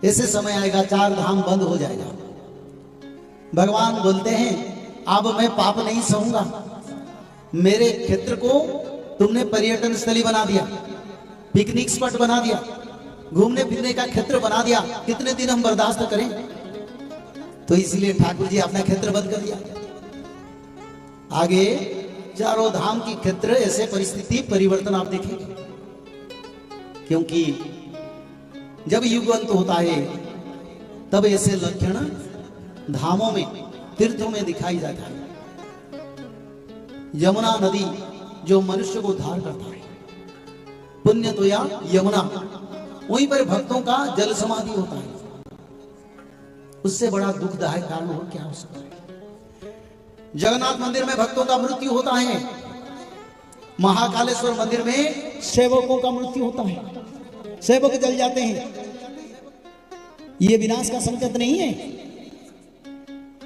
ऐसे समय आएगा चार धाम बंद हो जाएगा। भगवान बोलते हैं अब मैं पाप नहीं सहूंगा। मेरे क्षेत्र को तुमने पर्यटन स्थली बना दिया, पिकनिक स्पॉट बना दिया, घूमने फिरने का क्षेत्र बना दिया, कितने दिन हम बर्दाश्त करें। तो इसलिए ठाकुर जी अपना क्षेत्र बंद कर दिया। आगे चारों धाम की क्षेत्र ऐसे परिस्थिति परिवर्तन आप देखेंगे, क्योंकि जब युग अंत होता है तब ऐसे लक्षण धामों में तीर्थों में दिखाई जाता है। यमुना नदी जो मनुष्य को उद्धार करता है, पुण्य तो या यमुना, वहीं पर भक्तों का जल समाधि होता है। उससे बड़ा दुखदायक कारण और क्या हो सकता है। जगन्नाथ मंदिर में भक्तों का मृत्यु होता है, महाकालेश्वर मंदिर में सेवकों का मृत्यु होता है, सेवक जल जाते हैं। ये विनाश का संकेत नहीं है।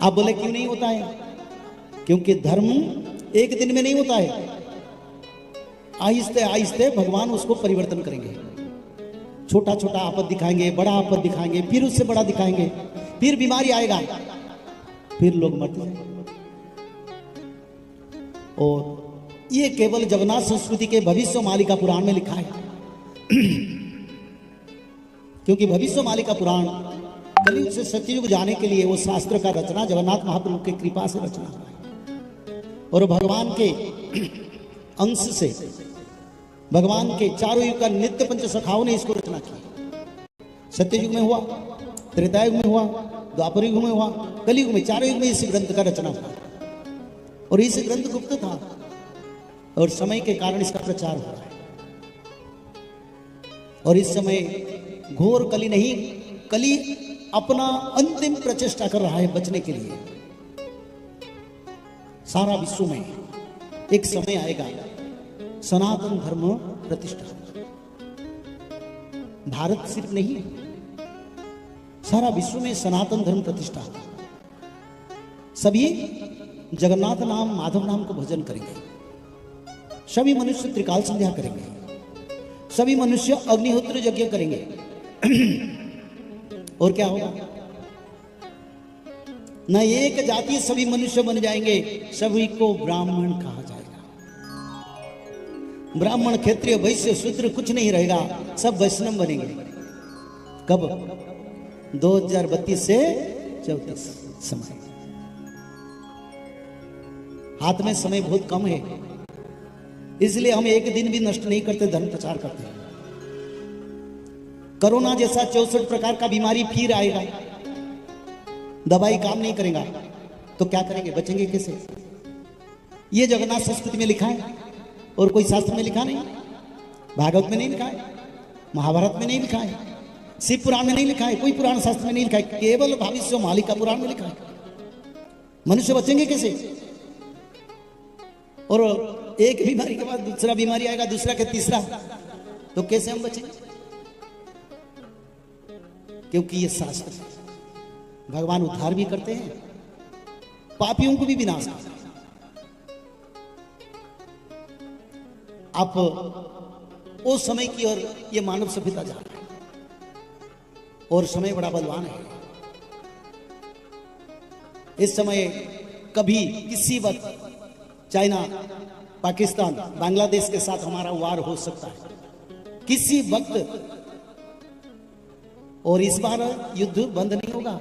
आप बोले क्यों नहीं होता है? क्योंकि धर्म एक दिन में नहीं होता है, आहिस्ते आहिस्ते भगवान उसको परिवर्तन करेंगे। छोटा छोटा आपद दिखाएंगे, बड़ा आपद दिखाएंगे, फिर उससे बड़ा दिखाएंगे, फिर बीमारी आएगा, फिर लोग मरते जाएंगे। और ये केवल जगन्नाथ संस्कृति के भविष्य मालिका पुराण में लिखा है। क्योंकि भविष्य मालिका पुराण कलयुग से सत्ययुग जाने के लिए वो शास्त्र का रचना जगन्नाथ महाप्रभु की कृपा से रचना है। और भगवान के अंश से, भगवान के चारों युग का नित्य पंच सखाओं ने इसको रचना की। सत्ययुग में हुआ, त्रेता युग में हुआ, द्वापर युग में हुआ, कलयुग में, चारों युग में इस ग्रंथ का रचना हुआ। और इस ग्रंथ गुप्त था और समय के कारण इसका प्रचार हो रहा है। और इस समय घोर कली नहीं, कली अपना अंतिम प्रचेष्टा कर रहा है बचने के लिए। सारा विश्व में एक समय आएगा सनातन धर्म प्रतिष्ठा। भारत सिर्फ नहीं, सारा विश्व में सनातन धर्म प्रतिष्ठा। सभी जगन्नाथ नाम, माधव नाम को भजन करेंगे, सभी मनुष्य त्रिकाल संध्या करेंगे, सभी मनुष्य अग्निहोत्र यज्ञ करेंगे। और क्या होगा? न एक जाति सभी मनुष्य बन जाएंगे, सभी को ब्राह्मण कहा जाएगा। ब्राह्मण, क्षत्रिय, वैश्य, शूद्र कुछ नहीं रहेगा, सब वैष्णव बनेंगे। कब? 2032 से 34 समय। हाथ में समय बहुत कम है, इसलिए हम एक दिन भी नष्ट नहीं करते, धर्म प्रचार करते हैं। कोरोना जैसा 64 प्रकार का बीमारी फिर आएगा, दवाई काम नहीं करेगा, तो क्या करेंगे? बचेंगे कैसे? ये जगन्नाथ संस्कृति में लिखा है और कोई शास्त्र में लिखा नहीं। भागवत में नहीं लिखा है, महाभारत में नहीं लिखा है, शिव पुराण में नहीं लिखा है, कोई पुराण शास्त्र में नहीं लिखा है, केवल भविष्य मालिका पुराण में लिखा है। मनुष्य बचेंगे कैसे? और एक बीमारी के बाद दूसरा बीमारी आएगा, दूसरा के तीसरा, तो कैसे हम बचेंगे? क्योंकि ये शास्त्र, भगवान उद्धार भी करते हैं, पापियों को भी विनाश करते हैं। आप वो समय की ओर ये मानव सभ्यता जा रहा है और समय बड़ा बलवान है। इस समय कभी किसी वक्त चाइना, पाकिस्तान, बांग्लादेश के साथ हमारा वार हो सकता है किसी वक्त। और इस बार युद्ध बंद नहीं होगा,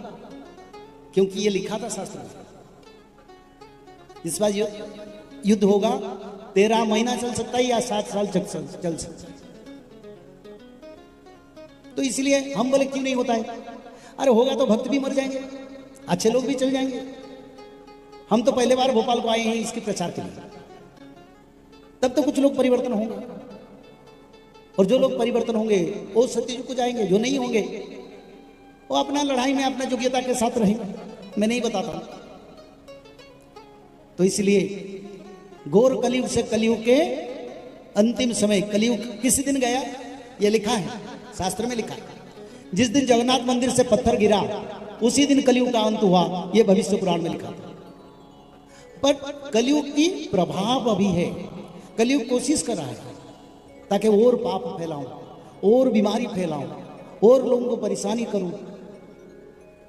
क्योंकि ये लिखा था शास्त्र में। इस बार युद्ध होगा, 13 महीना चल सकता है या 7 साल चल सकता है। तो इसलिए हम बोले क्यों नहीं होता है? अरे होगा तो भक्त भी मर जाएंगे, अच्छे लोग भी चल जाएंगे। हम तो पहले बार भोपाल को आए हैं इसके प्रचार के लिए, तब तो कुछ लोग परिवर्तन होंगे। और जो लोग परिवर्तन होंगे वो सत्ययुग को जाएंगे, जो नहीं होंगे वो अपना लड़ाई में अपना योग्यता के साथ रहेंगे। मैं नहीं बताता हूं। तो इसलिए घोर कलयुग से कलयुग के अंतिम समय, कलयुग किस दिन गया ये लिखा है, शास्त्र में लिखा है। जिस दिन जगन्नाथ मंदिर से पत्थर गिरा उसी दिन कलयुग का अंत हुआ, यह भविष्य पुराण में लिखा था। पर कलयुग की प्रभाव अभी है। कलयुग कोशिश कर रहा है ताकि और पाप फैलाऊं, और बीमारी फैलाऊं, और लोगों को परेशानी करूं,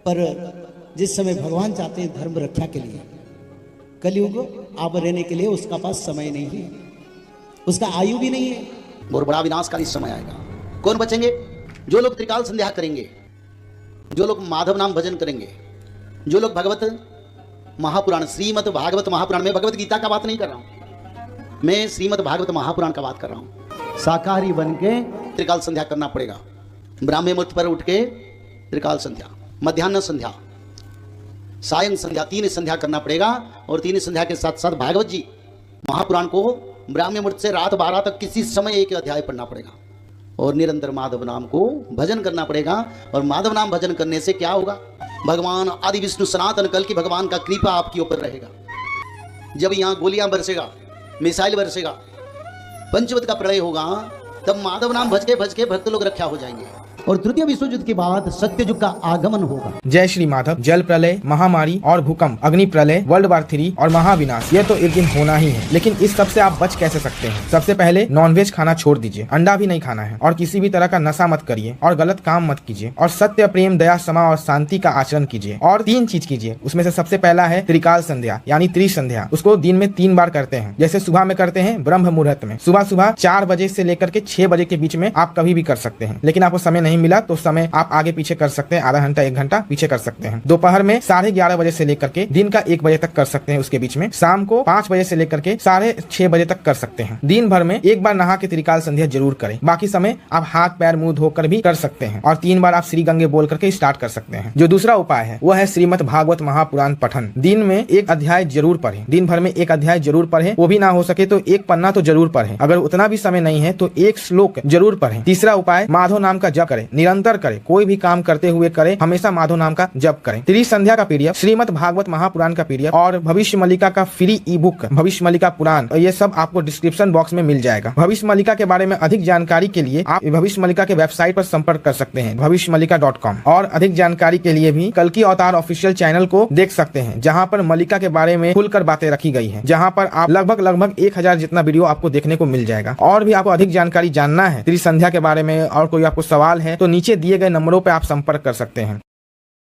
पर जिस समय भगवान चाहते हैं धर्म रक्षा के लिए, कलयुग आप रहने के लिए उसका पास समय नहीं है, उसका आयु भी नहीं है, और बड़ा विनाशकारी समय आएगा। कौन बचेंगे? जो लोग त्रिकाल संध्या करेंगे, जो लोग माधव नाम भजन करेंगे, जो लोग भगवत महापुराण, श्रीमद् भागवत महापुराण, में भगवत गीता का बात नहीं कर रहा हूं, मैं श्रीमद् भागवत महापुराण का बात कर रहा हूं। शाकाहारी बन के त्रिकाल संध्या करना पड़ेगा। ब्राह्मण मुहूर्त पर उठ के त्रिकाल संध्या, मध्याह्न संध्या, सायं संध्या, 3 संध्या करना पड़ेगा। और 3 संध्या के साथ साथ भागवत जी महापुराण को ब्राह्मण मुहूर्त से रात 12 तक किसी समय एक अध्याय पढ़ना पड़ेगा, और निरंतर माधव नाम को भजन करना पड़ेगा। और माधव नाम भजन करने से क्या होगा? भगवान आदि विष्णु सनातन कल की भगवान का कृपा आपके ऊपर रहेगा। जब यहाँ गोलियां बरसेगा, मिसाइल बरसेगा, पंचवत का प्रलय होगा, तब माधव नाम भज के भक्त लोग रक्षा हो जाएंगे, और तृतीय विश्व युद्ध के बाद सत्य युग का आगमन होगा। जय श्री माधव। जल प्रलय, महामारी और भूकंप, अग्नि प्रलय, वर्ल्ड वार 3 और महाविनाश, ये तो एक दिन होना ही है। लेकिन इस सब से आप बच कैसे सकते हैं? सबसे पहले नॉनवेज खाना छोड़ दीजिए, अंडा भी नहीं खाना है, और किसी भी तरह का नशा मत करिए, और गलत काम मत कीजिए, और सत्य, प्रेम, दया, क्षमा और शांति का आचरण कीजिए। और 3 चीज कीजिए, उसमें से सबसे पहला है त्रिकाल संध्या यानी त्रिसंध्या। उसको दिन में 3 बार करते हैं। जैसे सुबह में करते हैं ब्रह्म मुहूर्त में, सुबह 4 बजे से लेकर के 6 बजे के बीच में आप कभी भी कर सकते हैं। लेकिन आपको समय नहीं मिला तो समय आप आगे पीछे कर सकते हैं, आधा घंटा 1 घंटा पीछे कर सकते हैं। दोपहर में 11:30 बजे से लेकर के दिन का 1 बजे तक कर सकते हैं, उसके बीच में शाम को 5 बजे से लेकर के 6:30 बजे तक कर सकते हैं। दिन भर में 1 बार नहा के त्रिकाल संध्या जरूर करें। बाकी समय आप हाथ पैर मुंह धोकर भी कर सकते हैं, और 3 बार आप श्री गंगे बोल करके स्टार्ट कर सकते हैं। जो दूसरा उपाय है वो है श्रीमद् भागवत महापुराण पठन। दिन में 1 अध्याय जरूर पढ़ें, दिन भर में 1 अध्याय जरूर पढ़ें, वो भी ना हो सके तो 1 पन्ना तो जरूर पढ़ें। अगर उतना भी समय नहीं है तो 1 श्लोक जरूर पढ़ें। तीसरा उपाय माधव नाम का जप करें, निरंतर करें, कोई भी काम करते हुए करें, हमेशा माधव नाम का जप करें। त्रिसंध्या का पीडीएफ, श्रीमद् भागवत महापुराण का पीडीएफ और भविष्य मल्लिका का फ्री ई बुक भविष्य मल्लिका पुराण, ये सब आपको डिस्क्रिप्शन बॉक्स में मिल जाएगा। भविष्य मल्लिका के बारे में अधिक जानकारी के लिए आप भविष्य मल्लिका के वेबसाइट पर संपर्क कर सकते हैं, भविष्यमल्लिका.com। और अधिक जानकारी के लिए भी कल्कि अवतार ऑफिशियल चैनल को देख सकते हैं, जहाँ पर मल्लिका के बारे में खुलकर बातें रखी गई है, जहाँ पर आप लगभग 1000 जितना वीडियो आपको देखने को मिल जाएगा। और भी आपको अधिक जानकारी जानना है त्रिसंध्या के बारे में, और कोई आपको सवाल है तो नीचे दिए गए नंबरों पर आप संपर्क कर सकते हैं।